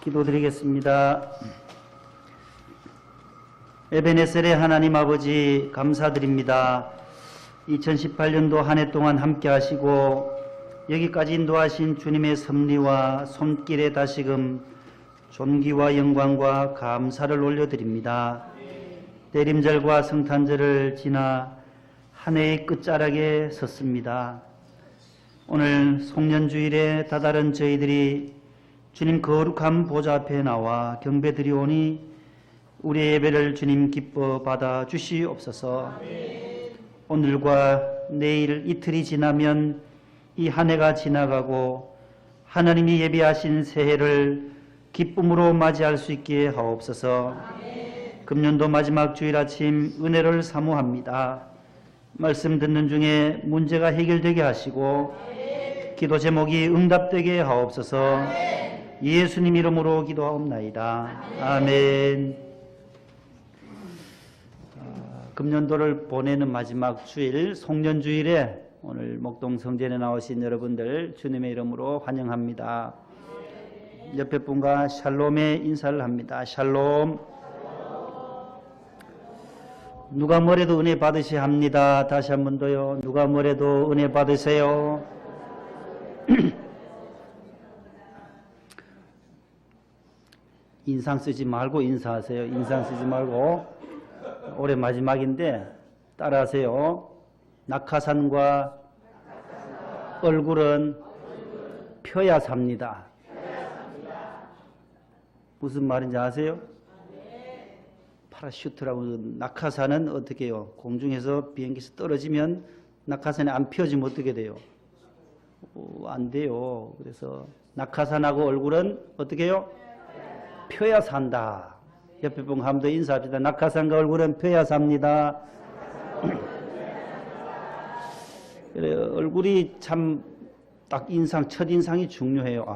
기도드리겠습니다. 에베네셀의 하나님 아버지 감사드립니다. 2018년도 한 해 동안 함께 하시고 여기까지 인도하신 주님의 섭리와 손길에 다시금 존귀와 영광과 감사를 올려드립니다. 대림절과 성탄절을 지나 한 해의 끝자락에 섰습니다. 오늘 송년주일에 다다른 저희들이 주님 거룩한 보좌 앞에 나와 경배드리오니 우리의 예배를 주님 기뻐 받아 주시옵소서. 오늘과 내일 이틀이 지나면 이 한 해가 지나가고 하나님이 예비하신 새해를 기쁨으로 맞이할 수 있게 하옵소서. 금년도 마지막 주일 아침 은혜를 사모합니다. 말씀 듣는 중에 문제가 해결되게 하시고 기도 제목이 응답되게 하옵소서. 예수님 이름으로 기도하옵나이다. 아멘. 금년도를 보내는 마지막 주일 송년주일에 오늘 목동 성전에 나오신 여러분들 주님의 이름으로 환영합니다. 옆에 분과 샬롬의 인사를 합니다. 샬롬. 누가 뭐래도 은혜 받으셔야 합니다. 다시 한 번 더요. 누가 뭐래도 은혜 받으세요. 인상 쓰지 말고 인사하세요. 인상 쓰지 말고. 올해 마지막인데 따라하세요. 낙하산과 얼굴은 펴야 삽니다. 무슨 말인지 아세요? 파라슈트라고 낙하산은 어떻게 해요? 공중에서 비행기에서 떨어지면 낙하산이 안 펴지면 어떻게 돼요? 안 돼요. 그래서 낙하산하고 얼굴은 어떻게 해요? 펴야 산다. 옆에 분 한번 더 인사합시다. 낙하산과 얼굴은 펴야 삽니다. 그래, 얼굴이 참 딱 인상, 첫인상이 중요해요.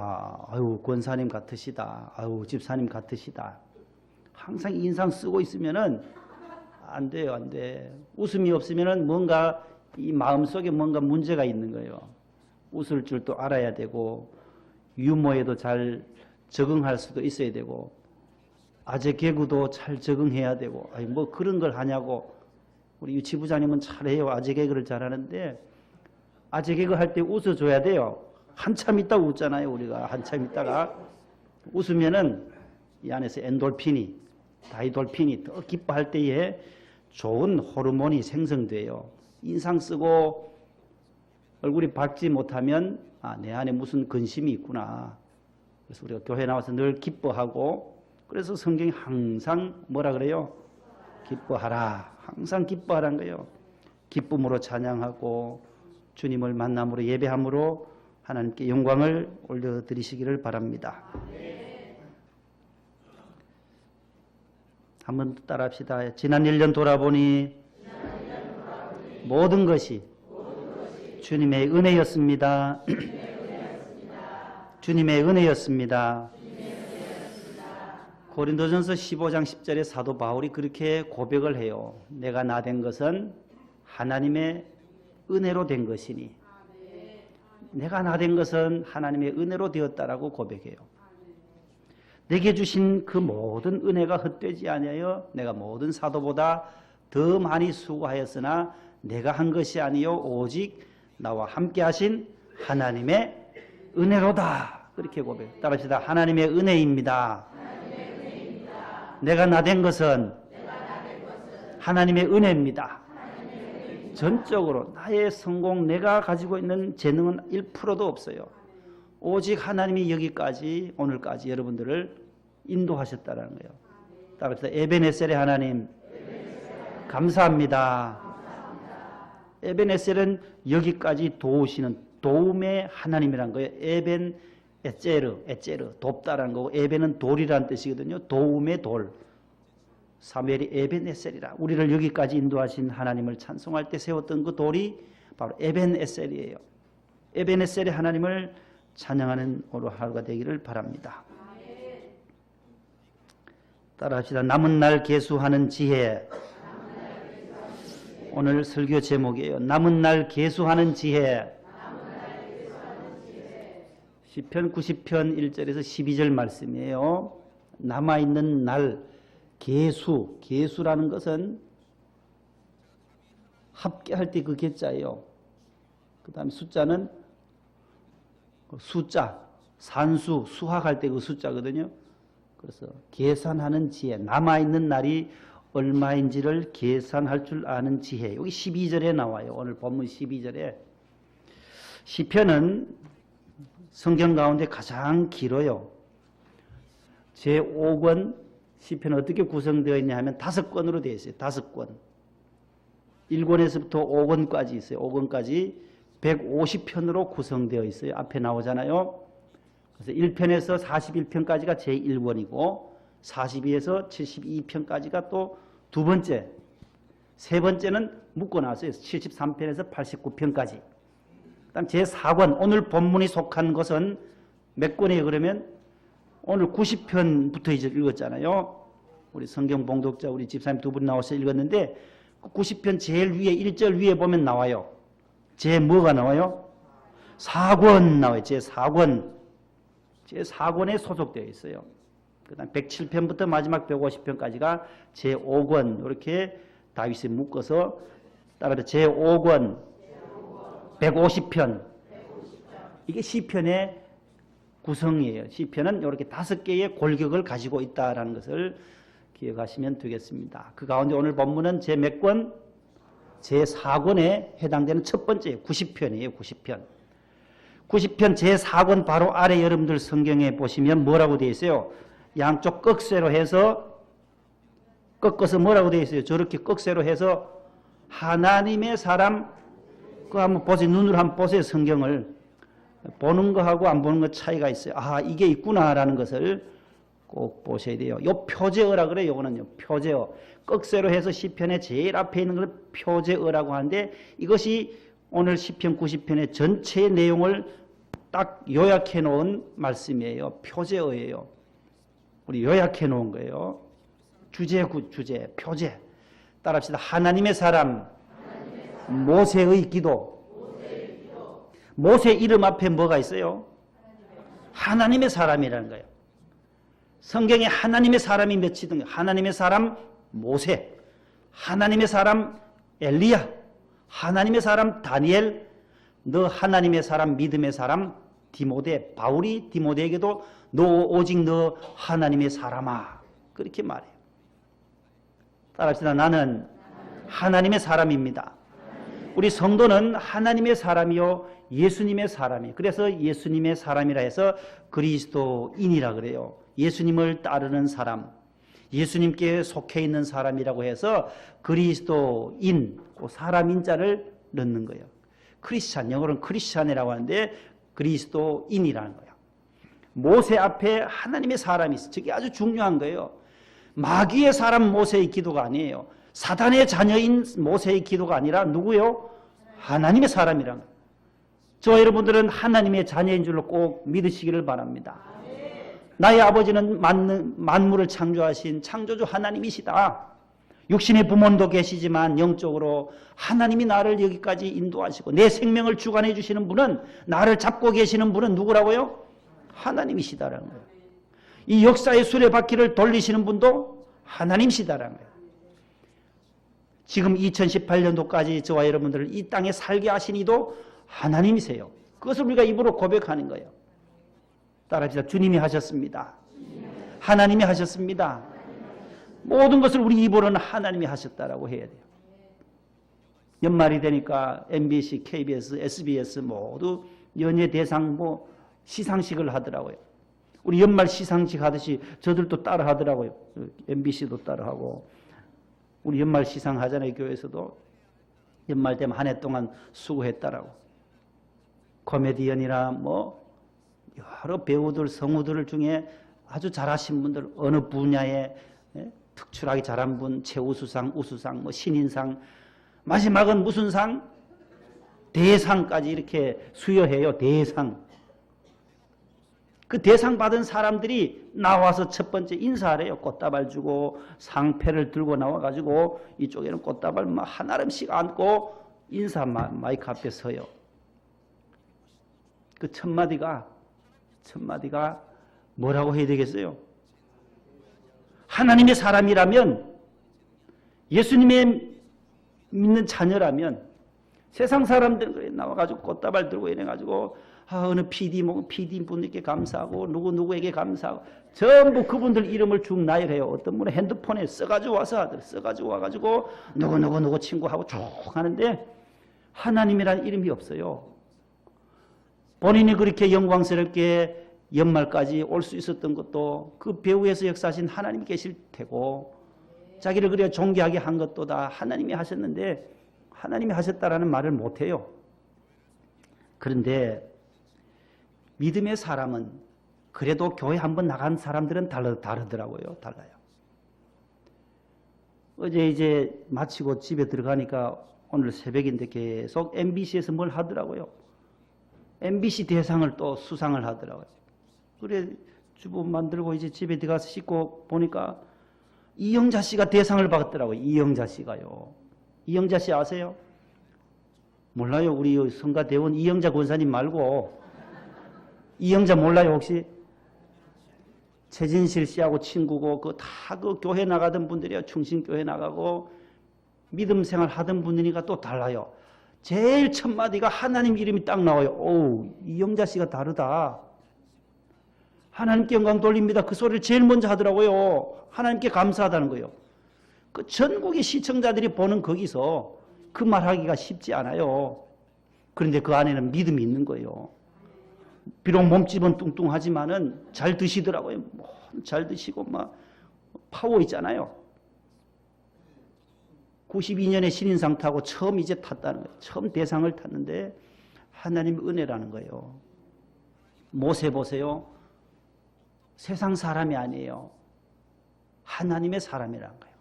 아유, 권사님 같으시다. 아유, 집사님 같으시다. 항상 인상 쓰고 있으면은 안 돼요, 안 돼. 웃음이 없으면은 뭔가 이 마음속에 뭔가 문제가 있는 거예요. 웃을 줄도 알아야 되고, 유머에도 잘 적응할 수도 있어야 되고, 아재 개그도 잘 적응해야 되고, 아니, 뭐 그런 걸 하냐고. 우리 유치부장님은 잘해요. 아재 개그를 잘하는데, 아재 개그 할 때 웃어줘야 돼요. 한참 있다가 웃잖아요, 우리가. 한참 있다가. 웃으면은 이 안에서 엔돌핀이, 다이돌핀이 더 기뻐할 때에 좋은 호르몬이 생성돼요. 인상 쓰고 얼굴이 밝지 못하면, 내 안에 무슨 근심이 있구나. 그래서 우리가 교회 나와서 늘 기뻐하고, 그래서 성경이 항상 뭐라 그래요? 기뻐하라. 항상 기뻐하라는 거예요. 기쁨으로 찬양하고 주님을 만남으로 예배함으로 하나님께 영광을 올려드리시기를 바랍니다. 한번 따라합시다. 지난 1년 돌아보니 모든 것이 주님의 은혜였습니다. 주님의 은혜였습니다. 고린도전서 15장 10절에 사도 바울이 그렇게 고백을 해요. 내가 나 된 것은 하나님의 은혜로 된 것이니. 내가 나 된 것은 하나님의 은혜로 되었다라고 고백해요. 내게 주신 그 모든 은혜가 헛되지 아니하여 내가 모든 사도보다 더 많이 수고하였으나 내가 한 것이 아니요 오직 나와 함께 하신 하나님의 은혜로다. 그렇게 고백해요. 따라합시다. 하나님의 은혜입니다. 내가 나 된 것은 하나님의 은혜입니다. 전적으로 나의 성공, 내가 가지고 있는 재능은 1%도 없어요. 오직 하나님이 여기까지, 오늘까지 여러분들을 인도하셨다는 거예요. 따라서 에베네셀의 하나님, 감사합니다. 에베네셀은 여기까지 도우시는 도움의 하나님이란 거예요. 에벤 에체르, 돕다라는 거고, 에벤은 돌이라는 뜻이거든요. 도움의 돌. 사무엘이 에벤에셀이라. 우리를 여기까지 인도하신 하나님을 찬송할 때 세웠던 그 돌이 바로 에벤에셀이에요. 에벤에셀의 하나님을 찬양하는 오늘 하루가 되기를 바랍니다. 따라합시다. 남은 날 계수하는 지혜. 오늘 설교 제목이에요. 남은 날 계수하는 지혜. 시편 90편 1절에서 12절 말씀이에요. 남아있는 날, 계수라는 것은 합계할 때 그 계자예요. 그 다음에 숫자는 숫자, 산수, 수학할 때 그 숫자거든요. 그래서 계산하는 지혜, 남아있는 날이 얼마인지를 계산할 줄 아는 지혜. 여기 12절에 나와요. 오늘 본문 12절에. 시편은 성경 가운데 가장 길어요. 제5권 시편은 어떻게 구성되어 있냐 하면 5권으로 되어 있어요. 5권. 1권에서부터 5권까지 있어요. 5권까지 150편으로 구성되어 있어요. 앞에 나오잖아요. 그래서 1편에서 41편까지가 제1권이고 42에서 72편까지가 또 두 번째, 세 번째는 묶어놨어요. 73편에서 89편까지. 그다음 제4권, 오늘 본문이 속한 것은 몇 권이에요? 그러면 오늘 90편부터 이제 읽었잖아요. 우리 성경 봉독자 우리 집사님 두 분 나와서 읽었는데 90편 제일 위에 1절 위에 보면 나와요. 제 뭐가 나와요? 4권 나와요. 제4권. 제4권에 소속되어 있어요. 그 다음 107편부터 마지막 150편까지가 제5권 이렇게 다윗이 묶어서 따라서 제5권 150편 이게 시편의 구성이에요. 시편은 이렇게 5개의 골격을 가지고 있다는 것을 기억하시면 되겠습니다. 그 가운데 오늘 본문은 제 몇 권? 제4권에 해당되는 첫 번째 90편이에요. 90편. 90편 제4권 바로 아래 여러분들 성경에 보시면 뭐라고 되어 있어요? 양쪽 꺽쇠로 해서 꺾어서 뭐라고 되어 있어요? 저렇게 꺽쇠로 해서 하나님의 사람 그거 한번 보세요. 눈으로 한번 보세요. 성경을. 보는 거하고 안 보는 거 차이가 있어요. 아, 이게 있구나라는 것을 꼭 보셔야 돼요. 요 표제어라 그래요. 요거는요. 표제어. 꺽쇠로 해서 시편의 제일 앞에 있는 걸 표제어라고 하는데 이것이 오늘 시편 90편의 전체의 내용을 딱 요약해 놓은 말씀이에요. 표제어예요. 우리 요약해 놓은 거예요. 주제, 표제. 따라합시다. 하나님의 사람, 모세의 기도. 모세 이름 앞에 뭐가 있어요? 하나님의 사람이라는 거예요. 성경에 하나님의 사람이 몇이든 하나님의 사람 모세, 하나님의 사람 엘리야, 하나님의 사람 다니엘, 너 하나님의 사람 믿음의 사람 디모데, 바울이 디모데에게도 너 오직 너 하나님의 사람아 그렇게 말해요. 따라합시다. 나는 하나님의 사람입니다. 우리 성도는 하나님의 사람이요 예수님의 사람이에요. 그래서 예수님의 사람이라 해서 그리스도인이라 그래요. 예수님을 따르는 사람, 예수님께 속해 있는 사람이라고 해서 그리스도인, 그 사람인자를 넣는 거예요. 크리스찬, 영어로는 크리스찬이라고 하는데 그리스도인이라는 거예요. 모세 앞에 하나님의 사람이 있어요. 저게 아주 중요한 거예요. 마귀의 사람 모세의 기도가 아니에요. 사단의 자녀인 모세의 기도가 아니라 누구요? 하나님의 사람이란 거예요. 저와 여러분들은 하나님의 자녀인 줄로 꼭 믿으시기를 바랍니다. 나의 아버지는 만물을 창조하신 창조주 하나님이시다. 육신의 부모도 계시지만 영적으로 하나님이 나를 여기까지 인도하시고 내 생명을 주관해 주시는 분은 나를 잡고 계시는 분은 누구라고요? 하나님이시다라는 거예요. 이 역사의 수레바퀴를 돌리시는 분도 하나님이시다라는 거예요. 지금 2018년도까지 저와 여러분들을 이 땅에 살게 하신 이도 하나님이세요. 그것을 우리가 입으로 고백하는 거예요. 따라합시다. 주님이 하셨습니다. 하나님이 하셨습니다. 모든 것을 우리 입으로는 하나님이 하셨다라고 해야 돼요. 연말이 되니까 MBC, KBS, SBS 모두 연예 대상 시상식을 하더라고요. 우리 연말 시상식 하듯이 저들도 따라 하더라고요. MBC도 따라 하고 우리 연말 시상 하잖아요. 교회에서도 연말 되면 한 해 동안 수고했다라고. 코미디언이나 여러 배우들, 성우들 중에 아주 잘하신 분들 어느 분야에 특출하게 잘한 분, 최우수상, 우수상, 신인상, 마지막은 무슨 상? 대상까지 이렇게 수여해요. 대상. 그 대상 받은 사람들이 나와서 첫 번째 인사하래요. 꽃다발 주고 상패를 들고 나와가지고 이쪽에는 꽃다발 한 알음씩 안고 인사 마이크 앞에 서요. 그 첫 마디가 첫 마디가 뭐라고 해야 되겠어요? 하나님의 사람이라면, 예수님의 믿는 자녀라면, 세상 사람들 나와가지고 꽃다발 들고 이래가지고 어느 PD 분들께 감사하고 누구에게 감사하고 전부 그분들 이름을 쭉 나열해요. 어떤 분은 핸드폰에 써가지고 와서 써가지고 와가지고 누구 친구하고 쭉 하는데 하나님이라는 이름이 없어요. 본인이 그렇게 영광스럽게 연말까지 올 수 있었던 것도 그 배후에서 역사하신 하나님이 계실 테고, 자기를 그래 존귀하게 한 것도 다 하나님이 하셨는데 하나님이 하셨다라는 말을 못해요. 그런데 믿음의 사람은 그래도 교회 한번 나간 사람들은 다르더라고요. 달라요. 어제 이제 마치고 집에 들어가니까 오늘 새벽인데 계속 MBC에서 뭘 하더라고요. MBC 대상을 또 수상을 하더라고요. 그래 주부 만들고 이제 집에 들어가서 씻고 보니까 이영자 씨가 대상을 받았더라고요. 이영자 씨가요. 이영자 씨 아세요? 몰라요. 우리 성가대원 이영자 권사님 말고 이영자 몰라요 혹시? 최진실 씨하고 친구고 그 교회 나가던 분들이요. 충신교회 나가고 믿음 생활 하던 분이니까 또 달라요. 제일 첫 마디가 하나님 이름이 딱 나와요. 오, 이영자 씨가 다르다. 하나님께 영광 돌립니다. 그 소리를 제일 먼저 하더라고요. 하나님께 감사하다는 거예요. 그 전국의 시청자들이 보는 거기서 그 말하기가 쉽지 않아요. 그런데 그 안에는 믿음이 있는 거예요. 비록 몸집은 뚱뚱하지만은 잘 드시더라고요. 잘 드시고 막 파워 있잖아요. 92년에 신인상 타고 처음 이제 탔다는 거예요. 처음 대상을 탔는데 하나님의 은혜라는 거예요. 모세 보세요. 세상 사람이 아니에요. 하나님의 사람이라는 거예요.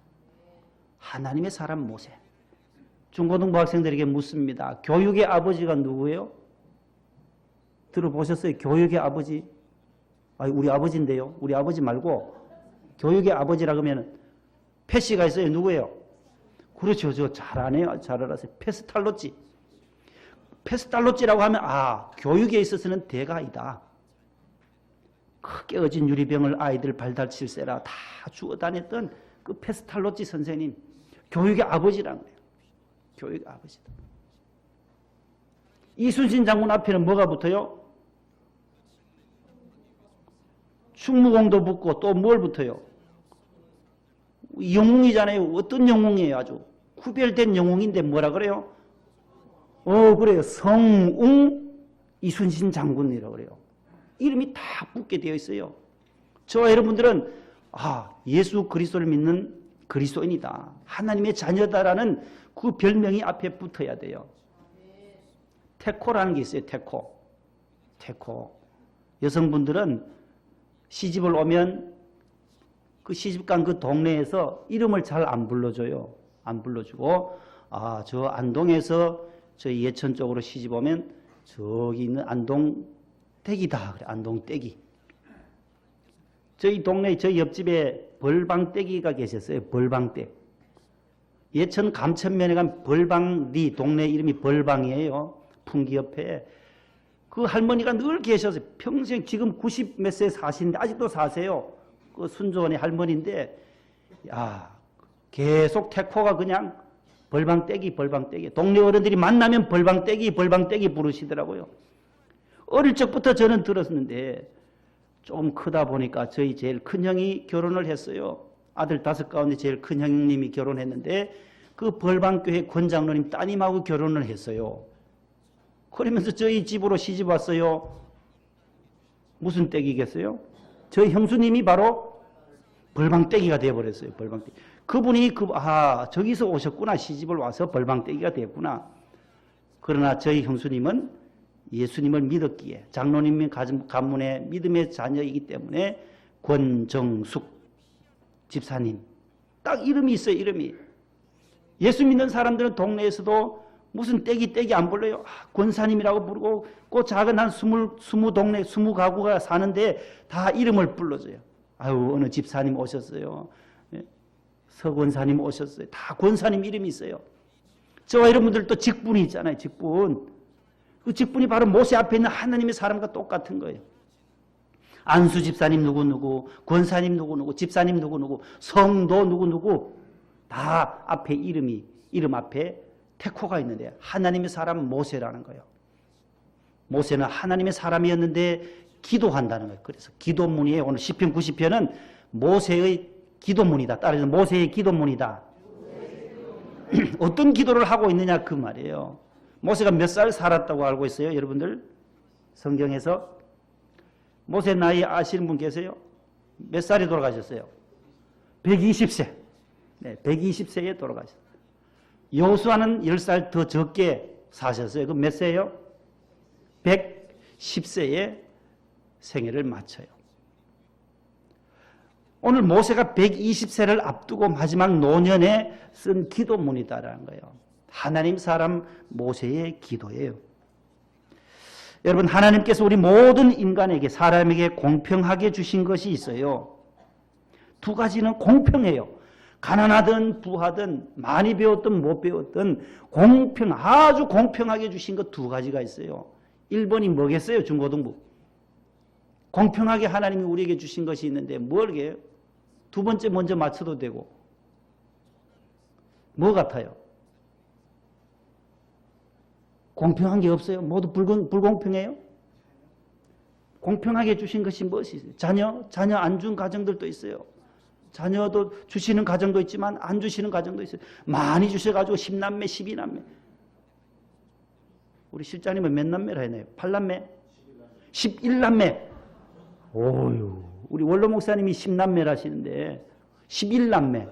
하나님의 사람 모세. 중고등부 학생들에게 묻습니다. 교육의 아버지가 누구예요? 들어보셨어요? 교육의 아버지? 우리 아버지인데요. 우리 아버지 말고 교육의 아버지라 그러면 패시가 있어요. 누구예요? 그렇죠. 저 잘 아네요. 잘 알았어요. 페스탈로찌. 페스탈로찌라고 하면 교육에 있어서는 대가이다. 크게 어진 유리병을 아이들 발달칠세라 다 주워 다녔던 그 페스탈로찌 선생님. 교육의 아버지라는 거예요. 교육의 아버지다. 이순신 장군 앞에는 뭐가 붙어요? 충무공도 붙고 또 뭘 붙어요? 영웅이잖아요. 어떤 영웅이에요? 아주 구별된 영웅인데 뭐라 그래요? 그래요. 성웅 이순신 장군이라고 그래요. 이름이 다 붙게 되어 있어요. 저와 여러분들은 예수 그리스도를 믿는 그리스도인이다. 하나님의 자녀다라는 그 별명이 앞에 붙어야 돼요. 태코라는 게 있어요. 태코. 여성분들은 시집을 오면 그 시집간 그 동네에서 이름을 잘 안 불러줘요. 안 불러주고 저 안동에서 저 예천 쪽으로 시집 오면 저기 있는 안동댁이다. 그래. 안동댁이. 저희 동네 저희 옆집에 벌방댁이가 계셨어요. 벌방댁. 예천 감천면에 가면 벌방리 동네 이름이 벌방이에요. 풍기 옆에. 그 할머니가 늘 계셔서 평생 지금 90 몇 세 사시는데 아직도 사세요. 그 순조원의 할머니인데 계속 태코가 그냥 벌방떼기. 동네 어른들이 만나면 벌방떼기 부르시더라고요. 어릴 적부터 저는 들었는데 좀 크다 보니까 저희 제일 큰 형이 결혼을 했어요. 아들 5 가운데 제일 큰 형님이 결혼했는데 그 벌방교회 권장로님 따님하고 결혼을 했어요. 그러면서 저희 집으로 시집 왔어요. 무슨 떼기겠어요? 저희 형수님이 바로 벌방떼기가 되어버렸어요. 벌방떼기. 그분이 저기서 오셨구나. 시집을 와서 벌방떼기가 되었구나. 그러나 저희 형수님은 예수님을 믿었기에 장로님의 가문의 믿음의 자녀이기 때문에 권정숙 집사님. 딱 이름이 있어요. 이름이. 예수 믿는 사람들은 동네에서도 무슨 떼기 안 불러요. 권사님이라고 부르고 그 작은 한 20 가구가 사는데 다 이름을 불러줘요. 어느 집사님 오셨어요. 서권사님 오셨어요. 다 권사님 이름이 있어요. 저와 여러분들도 직분이 있잖아요. 직분. 그 직분이 바로 모세 앞에 있는 하나님의 사람과 똑같은 거예요. 안수 집사님 누구누구, 권사님 누구누구, 집사님 누구누구, 성도 누구누구 다 앞에 이름 앞에 테코가 있는데 하나님의 사람 모세라는 거예요. 모세는 하나님의 사람이었는데 기도한다는 거예요. 그래서 기도문이에요. 오늘 시편 90편은 모세의 기도문이다. 따라서 모세의 기도문이다. 어떤 기도를 하고 있느냐 그 말이에요. 모세가 몇 살 살았다고 알고 있어요? 여러분들 성경에서 모세 나이 아시는 분 계세요? 몇 살에 돌아가셨어요? 120세. 네, 120세에 돌아가셨어요. 여호수아는 10살 더 적게 사셨어요. 그럼 몇 세예요? 110세에 생애를 마쳐요. 오늘 모세가 120세를 앞두고 마지막 노년에 쓴 기도문이다라는 거예요. 하나님 사람 모세의 기도예요. 여러분 하나님께서 우리 모든 인간에게 사람에게 공평하게 주신 것이 있어요. 두 가지는 공평해요. 가난하든 부하든 많이 배웠든 못 배웠든 아주 공평하게 주신 것 두 가지가 있어요. 1번이 뭐겠어요? 중고등부. 공평하게 하나님이 우리에게 주신 것이 있는데 뭘게요? 두 번째 먼저 맞춰도 되고. 뭐 같아요? 공평한 게 없어요? 모두 불공평해요? 공평하게 주신 것이 무엇이 있어요? 자녀 안 준 가정들도 있어요. 자녀도 주시는 가정도 있지만 안 주시는 가정도 있어요. 많이 주셔가지고 10남매, 12남매. 우리 실장님은 몇 남매라 했나요? 8남매? 11남매. 오유, 우리 원로 목사님이 10남매라 하시는데 11남매.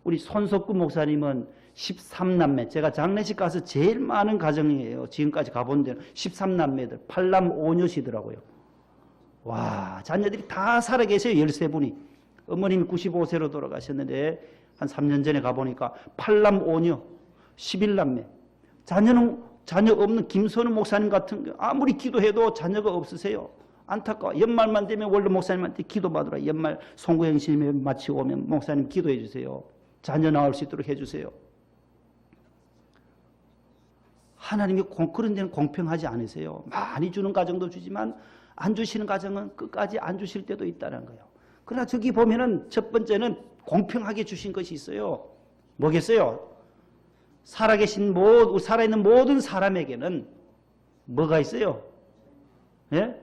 우리 손석구 목사님은 13남매. 제가 장례식 가서 제일 많은 가정이에요. 지금까지 가본 데는 13남매들. 8남 5녀시더라고요. 와, 자녀들이 다 살아계세요. 13분이. 어머님이 95세로 돌아가셨는데 한 3년 전에 가보니까 8남 5녀, 11남매. 자녀 없는 김선우 목사님 같은 거 아무리 기도해도 자녀가 없으세요. 안타까워. 연말만 되면 원로 목사님한테 기도받으라. 연말 송구행 시험에 마치고 오면 목사님 기도해 주세요. 자녀 나올 수 있도록 해주세요. 하나님이 그런 데는 공평하지 않으세요. 많이 주는 가정도 주지만 안 주시는 가정은 끝까지 안 주실 때도 있다는 거예요. 그러나 저기 보면은 첫 번째는 공평하게 주신 것이 있어요. 뭐겠어요? 살아있는 모든 사람에게는 뭐가 있어요? 예?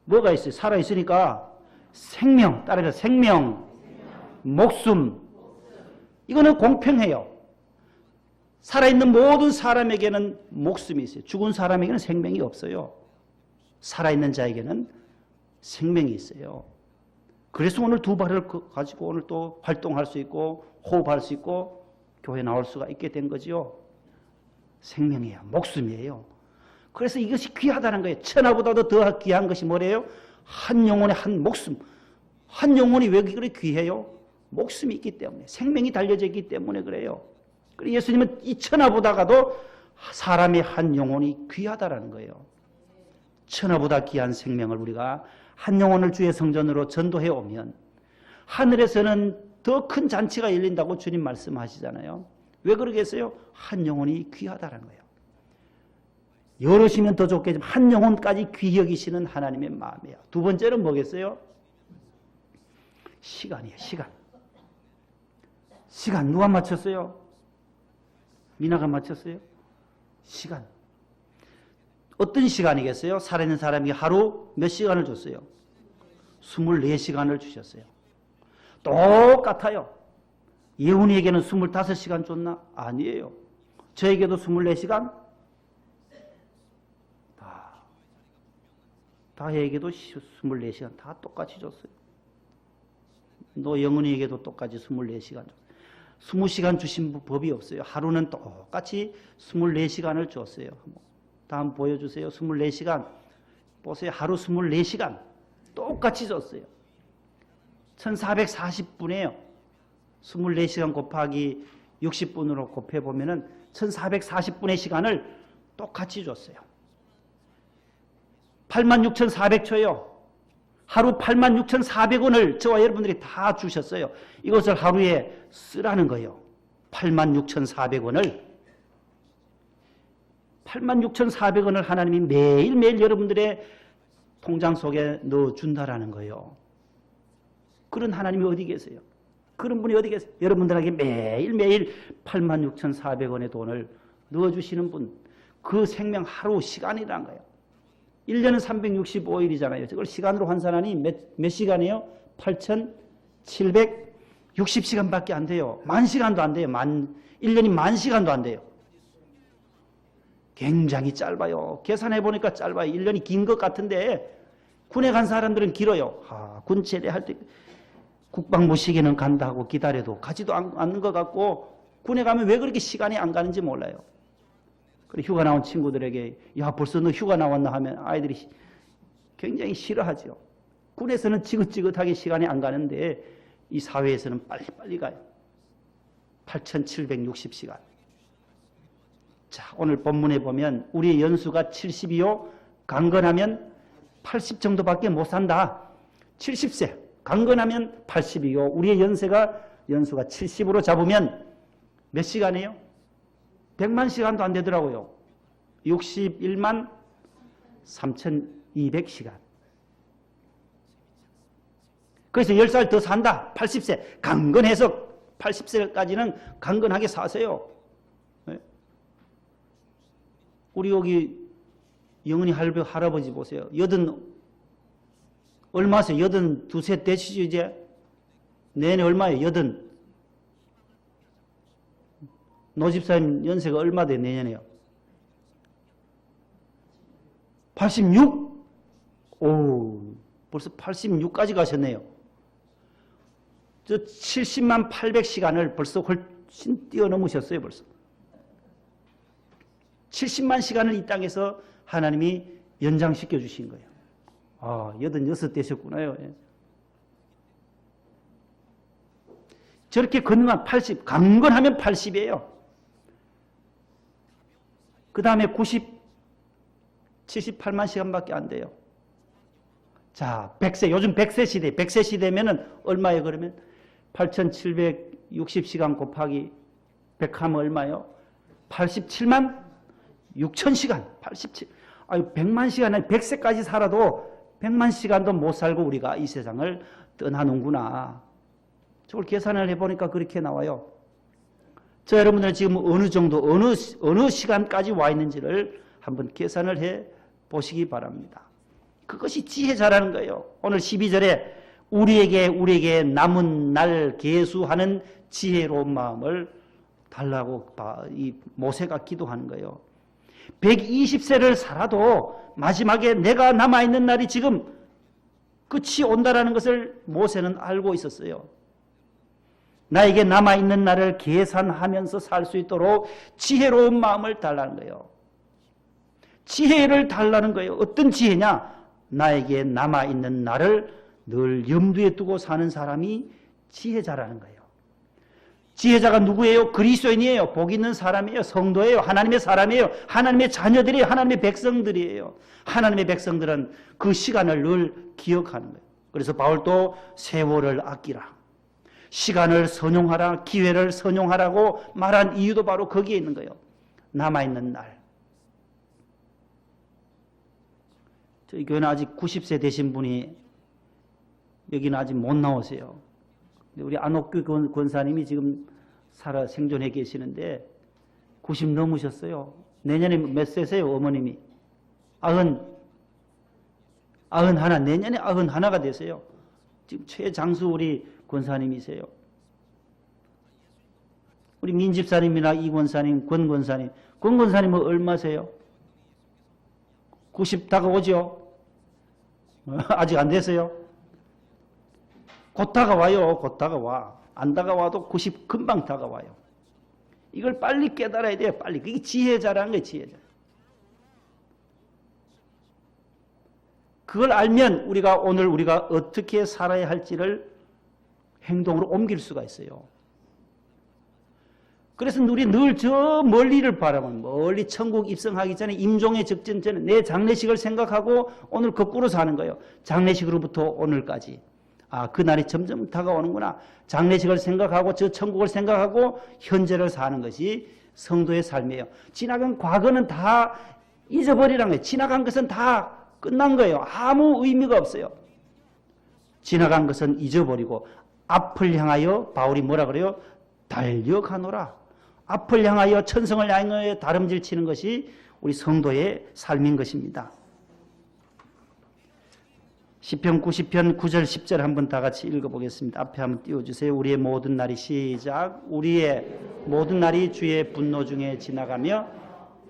뭐가 있어요? 살아있으니까 생명, 따라서 생명, 목숨. 이거는 공평해요. 살아있는 모든 사람에게는 목숨이 있어요. 죽은 사람에게는 생명이 없어요. 살아있는 자에게는 생명이 있어요. 그래서 오늘 두 발을 가지고 오늘 또 활동할 수 있고 호흡할 수 있고 교회 나올 수가 있게 된 거죠. 생명이에요. 목숨이에요. 그래서 이것이 귀하다는 거예요. 천하보다도 더 귀한 것이 뭐래요? 한 영혼의 한 목숨. 한 영혼이 왜 그렇게 귀해요? 목숨이 있기 때문에, 생명이 달려져 있기 때문에 그래요. 그래서 예수님은 이 천하보다가도 사람의 한 영혼이 귀하다라는 거예요. 천하보다 귀한 생명을 우리가 한 영혼을 주의 성전으로 전도해 오면 하늘에서는 더 큰 잔치가 열린다고 주님 말씀하시잖아요. 왜 그러겠어요? 한 영혼이 귀하다라는 거예요. 여럿이면 더 좋겠지만 한 영혼까지 귀히 여기시는 하나님의 마음이에요. 두 번째는 뭐겠어요? 시간이에요. 시간 누가 맞췄어요? 미나가 맞췄어요? 시간. 어떤 시간이겠어요? 살아있는 사람이 하루 몇 시간을 줬어요? 24시간을 주셨어요. 똑같아요. 예훈이에게는 25시간 줬나? 아니에요. 저에게도 24시간? 다혜에게도 24시간 다 똑같이 줬어요. 노영은이에게도 똑같이 24시간 줬어요. 20시간 주신 법이 없어요. 하루는 똑같이 24시간을 줬어요. 다음 보여주세요. 24시간. 보세요. 하루 24시간. 똑같이 줬어요. 1440분이에요. 24시간 곱하기 60분으로 곱해보면 1440분의 시간을 똑같이 줬어요. 86,400초요. 하루 86,400원을 저와 여러분들이 다 주셨어요. 이것을 하루에 쓰라는 거예요. 86,400원을. 86,400원을 하나님이 매일매일 여러분들의 통장 속에 넣어준다라는 거예요. 그런 하나님이 어디 계세요? 그런 분이 어디 계세요? 여러분들에게 매일매일 86,400원의 돈을 넣어주시는 분, 그 생명 하루 시간이란 거예요. 1년은 365일이잖아요. 그걸 시간으로 환산하니 몇 시간이에요? 8,760시간밖에 안 돼요. 만 시간도 안 돼요. 1년이 만 시간도 안 돼요. 굉장히 짧아요. 계산해 보니까 짧아요. 1년이 긴 것 같은데 군에 간 사람들은 길어요. 군 제대할 때 국방부 시기는 간다 하고 기다려도 가지도 않는 것 같고 군에 가면 왜 그렇게 시간이 안 가는지 몰라요. 그래 휴가 나온 친구들에게 야 벌써 너 휴가 나왔나 하면 아이들이 굉장히 싫어하죠. 군에서는 지긋지긋하게 시간이 안 가는데 이 사회에서는 빨리빨리 가요. 8,760시간. 자, 오늘 본문에 보면 우리의 연수가 70이요. 강건하면 80 정도밖에 못 산다. 70세. 강건하면 80이요. 우리의 연수가 70으로 잡으면 몇 시간이에요? 100만 시간도 안 되더라고요. 61만 3,200시간. 그래서 10살 더 산다. 80세. 강건해서 80세까지는 강건하게 사세요. 우리 여기 영은이 할아버지 보세요. 얼마세요? 82세 되시죠, 이제? 내년에 얼마예요? 노집사님 연세가 얼마 돼, 내년에요? 86? 오, 벌써 86까지 가셨네요. 저 70만 800시간을 벌써 훨씬 뛰어넘으셨어요, 벌써. 70만 시간을 이 땅에서 하나님이 연장시켜 주신 거예요. 86 되셨구나요. 예. 저렇게 건강한 80, 강건하면 80이에요. 그 다음에 78만 시간밖에 안 돼요. 자, 100세, 요즘 100세 시대, 100세 시대면은 얼마예요, 그러면? 8,760시간 곱하기 100 하면 얼마예요? 87만 6천 시간, 87. 100만 시간, 100세까지 살아도 100만 시간도 못 살고 우리가 이 세상을 떠나는구나. 저걸 계산을 해보니까 그렇게 나와요. 저 여러분들 지금 어느 정도, 어느 시간까지 와 있는지를 한번 계산을 해 보시기 바랍니다. 그것이 지혜자라는 거예요. 오늘 12절에 우리에게 남은 날 계수하는 지혜로운 마음을 달라고 이 모세가 기도하는 거예요. 120세를 살아도 마지막에 내가 남아있는 날이 지금 끝이 온다라는 것을 모세는 알고 있었어요. 나에게 남아있는 날을 계산하면서 살 수 있도록 지혜로운 마음을 달라는 거예요. 지혜를 달라는 거예요. 어떤 지혜냐? 나에게 남아있는 날을 늘 염두에 두고 사는 사람이 지혜자라는 거예요. 지혜자가 누구예요? 그리스도인이에요. 복 있는 사람이에요. 성도예요. 하나님의 사람이에요. 하나님의 자녀들이에요. 하나님의 백성들이에요. 하나님의 백성들은 그 시간을 늘 기억하는 거예요. 그래서 바울도 세월을 아끼라. 시간을 선용하라. 기회를 선용하라고 말한 이유도 바로 거기에 있는 거예요. 남아있는 날. 저희 교회는 아직 90세 되신 분이 여기는 아직 못 나오세요. 우리 안옥규 권사님이 지금 생존해 계시는데 90 넘으셨어요. 내년에 몇 세세요, 어머님이? 91. 내년에 91가 되세요. 지금 최장수 우리 권사님이세요. 우리 민집사님이나 이 권사님, 권 권사님. 권 권사님은 얼마세요? 90 다가오죠? 아직 안 됐어요? 곧 다가와요. 곧 다가와. 안 다가와도 90 금방 다가와요. 이걸 빨리 깨달아야 돼요. 빨리. 그게 지혜자라는 거예요. 지혜자. 그걸 알면 오늘 우리가 어떻게 살아야 할지를 행동으로 옮길 수가 있어요. 그래서 우리 늘 저 멀리를 바라보면 멀리 천국 입성하기 전에 임종의 직전 전에 내 장례식을 생각하고 오늘 거꾸로 사는 거예요. 장례식으로부터 오늘까지. 그날이 점점 다가오는구나. 장례식을 생각하고 저 천국을 생각하고 현재를 사는 것이 성도의 삶이에요. 지나간 과거는 다 잊어버리라는 거예요. 지나간 것은 다 끝난 거예요. 아무 의미가 없어요. 지나간 것은 잊어버리고 앞을 향하여 바울이 뭐라 그래요? 달려가노라. 앞을 향하여 천성을 향하여 다름질 치는 것이 우리 성도의 삶인 것입니다. 시편 90편 9절 10절 한번 다 같이 읽어보겠습니다. 앞에 한번 띄워주세요. 우리의 모든 날이 시작. 우리의 모든 날이 주의 분노 중에 지나가며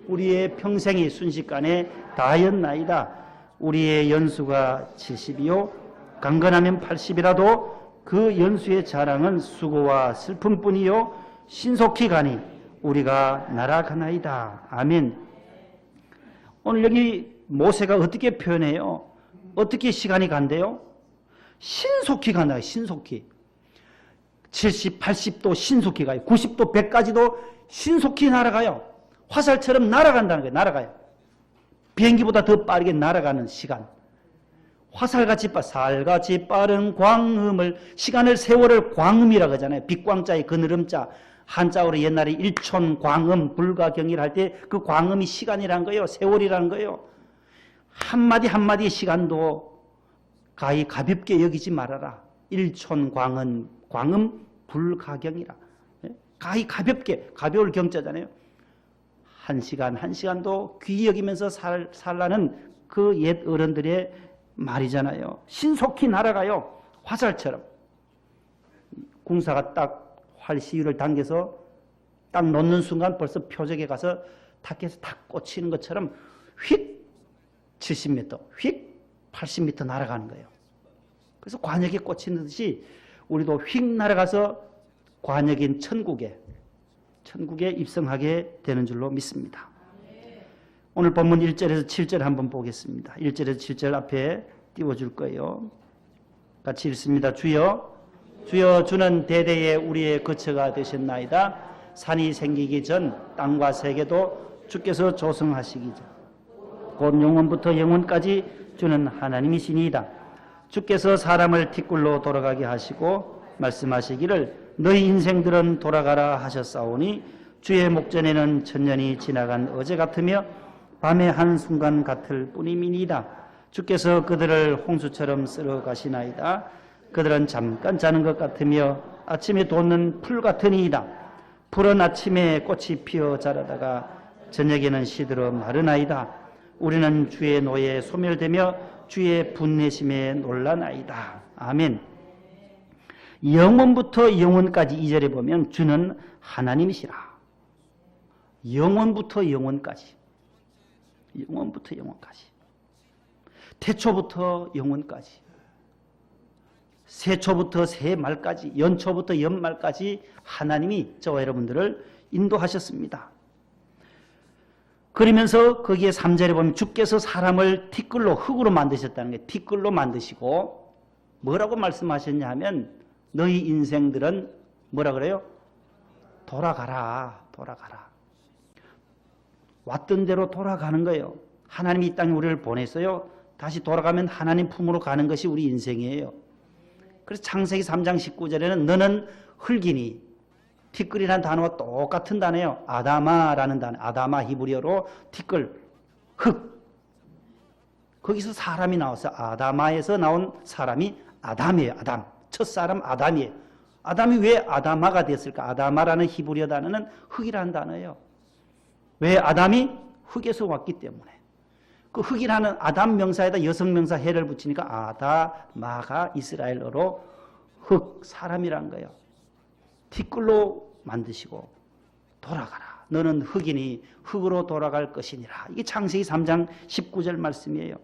우리의 평생이 순식간에 다하였나이다. 우리의 연수가 70이요 강건하면 80이라도 그 연수의 자랑은 수고와 슬픔뿐이요 신속히 가니 우리가 날아가나이다. 아멘. 오늘 여기 모세가 어떻게 표현해요? 어떻게 시간이 간대요? 신속히 간다. 신속히. 70, 80도 신속히 가요. 90도, 100까지도 신속히 날아가요. 화살처럼 날아간다는 거예요. 날아가요. 비행기보다 더 빠르게 날아가는 시간. 화살같이 살같이 빠른 광음을, 시간을 세월을 광음이라고 하잖아요. 빛광자의 그느름자. 한자어로 옛날에 일촌 광음 불가경일 할 때 그 광음이 시간이라는 거예요. 세월이라는 거예요. 한마디 한마디의 시간도 가히 가볍게 여기지 말아라. 일촌 광음 불가경이라. 가히 가볍게, 가벼울 경자잖아요. 한 시간 한 시간도 귀히 여기면서 살라는 그 옛 어른들의 말이잖아요. 신속히 날아가요. 화살처럼. 궁사가 딱 활 시위를 당겨서 딱 놓는 순간 벌써 표적에 가서 탁해서 탁 꽂히는 것처럼 휙 70m, 휙 80m 날아가는 거예요. 그래서 관역에 꽂히는 듯이 우리도 휙 날아가서 관역인 천국에 입성하게 되는 줄로 믿습니다. 오늘 본문 1절에서 7절 한번 보겠습니다. 1절에서 7절 앞에 띄워줄 거예요. 같이 읽습니다. 주여 주는 대대에 우리의 거처가 되셨나이다. 산이 생기기 전 땅과 세계도 주께서 조성하시기 전 곧 영원부터 영원까지 주는 하나님이시니이다. 주께서 사람을 티끌로 돌아가게 하시고 말씀하시기를 너희 인생들은 돌아가라 하셨사오니 주의 목전에는 천년이 지나간 어제 같으며 밤의 한순간 같을 뿐이니이다. 주께서 그들을 홍수처럼 쓸어 가시나이다. 그들은 잠깐 자는 것 같으며 아침에 돋는 풀 같으니이다. 풀은 아침에 꽃이 피어 자라다가 저녁에는 시들어 마르나이다. 우리는 주의 노예에 소멸되며 주의 분내심에 놀라나이다. 아멘. 영원부터 영원까지 2절에 보면 주는 하나님이시라. 영원부터 영원까지. 영원부터 영원까지. 태초부터 영원까지. 세초부터 새말까지. 연초부터 연말까지 하나님이 저와 여러분들을 인도하셨습니다. 그러면서 거기에 3절에 보면 주께서 사람을 티끌로 흙으로 만드셨다는 게 티끌로 만드시고 뭐라고 말씀하셨냐 하면 너희 인생들은 뭐라 그래요? 돌아가라. 왔던 대로 돌아가는 거예요. 하나님이 이 땅에 우리를 보냈어요. 다시 돌아가면 하나님 품으로 가는 것이 우리 인생이에요. 그래서 창세기 3장 19절에는 너는 흙이니 티끌이라는 단어와 똑같은 단어예요. 아다마라는 단어. 아다마 히브리어로 티끌, 흙. 거기서 사람이 나와서 아다마에서 나온 사람이 아담이에요. 아담. 첫사람 아담이에요. 아담이 왜 아다마가 됐을까? 아다마라는 히브리어 단어는 흙이라는 단어예요. 왜 아담이 흙에서 왔기 때문에. 그 흙이라는 아담 명사에다 여성 명사 해를 붙이니까 아다마가 이스라엘어로 흙, 사람이란 거예요. 티끌로 만드시고 돌아가라. 너는 흙이니 흙으로 돌아갈 것이니라. 이게 창세기 3장 19절 말씀이에요.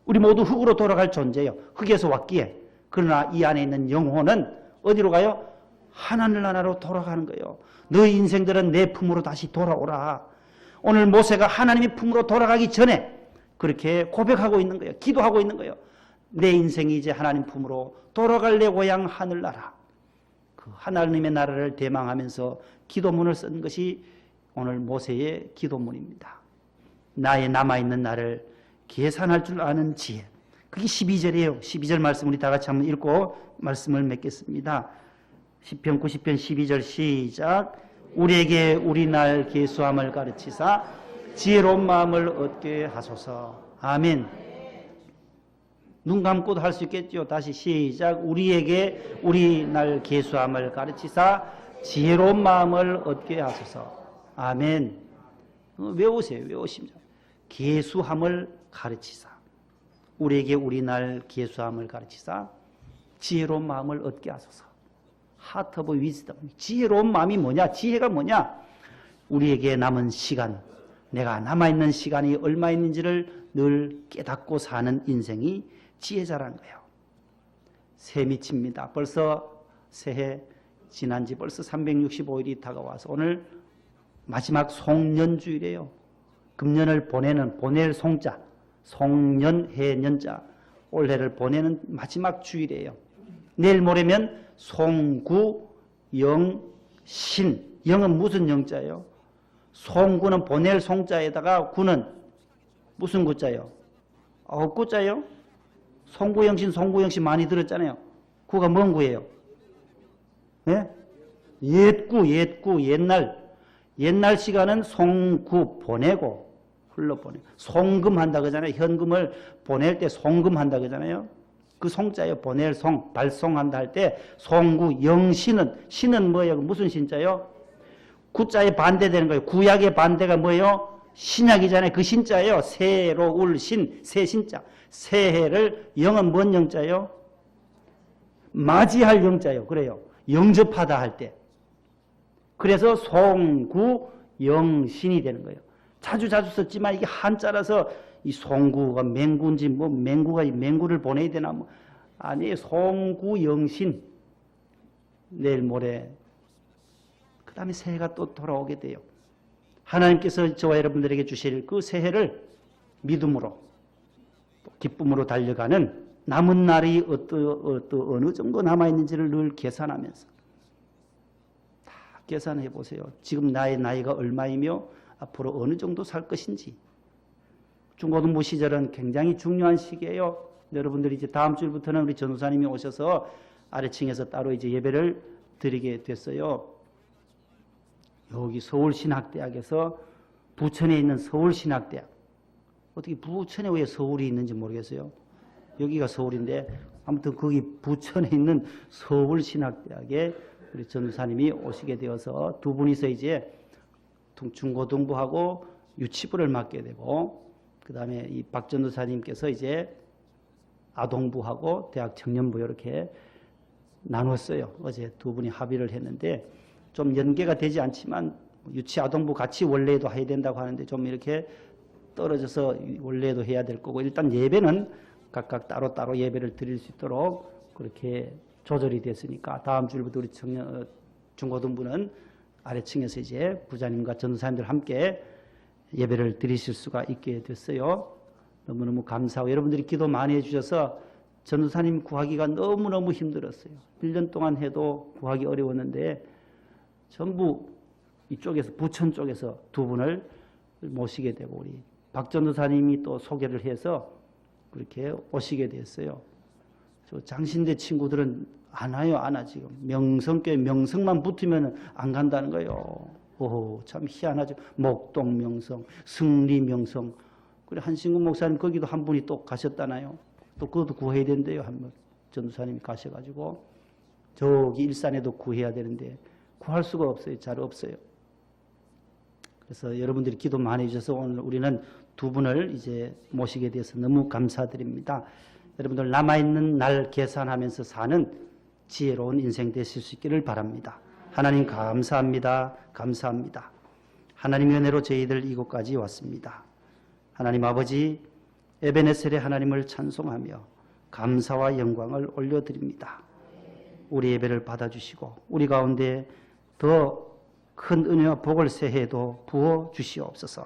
우리 모두 흙으로 돌아갈 존재예요. 흙에서 왔기에. 그러나 이 안에 있는 영혼은 어디로 가요? 하나님 나라로 돌아가는 거예요. 너희 인생들은 내 품으로 다시 돌아오라. 오늘 모세가 하나님의 품으로 돌아가기 전에 그렇게 고백하고 있는 거예요. 기도하고 있는 거예요. 내 인생이 이제 하나님 품으로 돌아갈 내 고향 하늘나라. 그 하나님의 나라를 대망하면서 기도문을 쓴 것이 오늘 모세의 기도문입니다. 나의 남아있는 날을 계산할 줄 아는 지혜. 그게 12절이에요. 12절 말씀 우리 다 같이 한번 읽고 말씀을 맺겠습니다. 시편 90편 12절 시작. 우리에게 우리 날 계수함을 가르치사 지혜로운 마음을 얻게 하소서. 아멘. 눈 감고도 할 수 있겠죠. 다시 시작. 우리에게 우리 날 계수함을 가르치사 지혜로운 마음을 얻게 하소서. 아멘. 외우세요. 외우시면 계수함을 가르치사 우리에게 우리 날 계수함을 가르치사 지혜로운 마음을 얻게 하소서. Heart of wisdom. 지혜로운 마음이 뭐냐? 지혜가 뭐냐? 우리에게 남은 시간, 내가 남아있는 시간이 얼마 있는지를 늘 깨닫고 사는 인생이 지혜자라는 거예요. 새 미칩니다. 벌써 새해 지난 지 벌써 365일이 다가와서 오늘 마지막 송년주일이에요. 금년을 보낼 송자, 송년 해년자, 올해를 보내는 마지막 주일이에요. 내일 모레면 송구 영신. 영은 무슨 영자예요? 송구는 보낼 송자에다가 구는 무슨 구자예요? 구자예요? 송구영신, 송구영신 많이 들었잖아요. 구가 뭔 구예요? 네? 옛구, 옛날. 옛날 시간은 송구 보내고 흘러보내. 송금한다 그러잖아요. 현금을 보낼 때 송금한다 그러잖아요. 그 송자예요. 보낼 송, 발송한다 할 때 송구 영신은 신은 뭐예요? 무슨 신자예요? 구자에 반대되는 거예요. 구약의 반대가 뭐예요? 신약이잖아요. 그 신자예요. 새로울 신, 새 신자. 새해를 영은 뭔 영자예요? 맞이할 영자예요. 그래요. 영접하다 할 때. 그래서 송구 영신이 되는 거예요. 자주 썼지만 이게 한자라서 이 송구가 맹구인지 뭐 맹구가 맹구를 보내야 되나 뭐 아니 송구 영신. 내일 모레 그 다음에 새해가 또 돌아오게 돼요. 하나님께서 저와 여러분들에게 주실 그 새해를 믿음으로 기쁨으로 달려가는 남은 날이 어느 정도 남아있는지를 늘 계산하면서 다 계산해 보세요. 지금 나의 나이가 얼마이며 앞으로 어느 정도 살 것인지. 중고등부 시절은 굉장히 중요한 시기예요. 여러분들이 이제 다음 주부터는 우리 전도사님이 오셔서 아래층에서 따로 이제 예배를 드리게 됐어요. 여기 서울신학대학에서 부천에 있는 서울신학대학. 어떻게 부천에 왜 서울이 있는지 모르겠어요. 여기가 서울인데 아무튼 거기 부천에 있는 서울신학대학에 우리 전도사님이 오시게 되어서 두 분이서 이제 중고등부하고 유치부를 맡게 되고 그 다음에 이 박 전도사님께서 이제 아동부하고 대학 청년부 이렇게 나눴어요. 어제 두 분이 합의를 했는데 좀 연계가 되지 않지만 유치 아동부 같이 원래도 해야 된다고 하는데 좀 이렇게 떨어져서 원래도 해야 될 거고 일단 예배는 각각 따로따로 예배를 드릴 수 있도록 그렇게 조절이 됐으니까 다음 주부터 우리 중고등부는 아래층에서 이제 부자님과 전도사님들 함께 예배를 드리실 수가 있게 됐어요. 너무너무 감사하고 여러분들이 기도 많이 해주셔서 전도사님 구하기가 너무너무 힘들었어요. 1년 동안 해도 구하기 어려웠는데 전부 이쪽에서 부천 쪽에서 두 분을 모시게 되고 우리 박 전도사님이 또 소개를 해서 그렇게 오시게 됐어요. 저 장신대 친구들은 안 와요, 안 와, 지금. 명성교회 명성만 붙으면 안 간다는 거예요. 오, 참 희한하죠. 목동 명성, 승리 명성. 그래, 한신구 목사님 거기도 한 분이 또 가셨다나요? 또 그것도 구해야 된대요, 한 번. 전도사님이 가셔가지고. 저기 일산에도 구해야 되는데, 구할 수가 없어요. 잘 없어요. 그래서 여러분들이 기도 많이 해주셔서 오늘 우리는 두 분을 이제 모시게 돼서 너무 감사드립니다. 여러분들 남아있는 날 계산하면서 사는 지혜로운 인생 되실 수 있기를 바랍니다. 하나님 감사합니다. 감사합니다. 하나님의 은혜로 저희들 이곳까지 왔습니다. 하나님 아버지 에베네셀의 하나님을 찬송하며 감사와 영광을 올려드립니다. 우리 예배를 받아주시고 우리 가운데 더 큰 은혜와 복을 새해에도 부어 주시옵소서.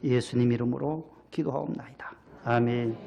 예수님 이름으로 기도하옵나이다. 아멘.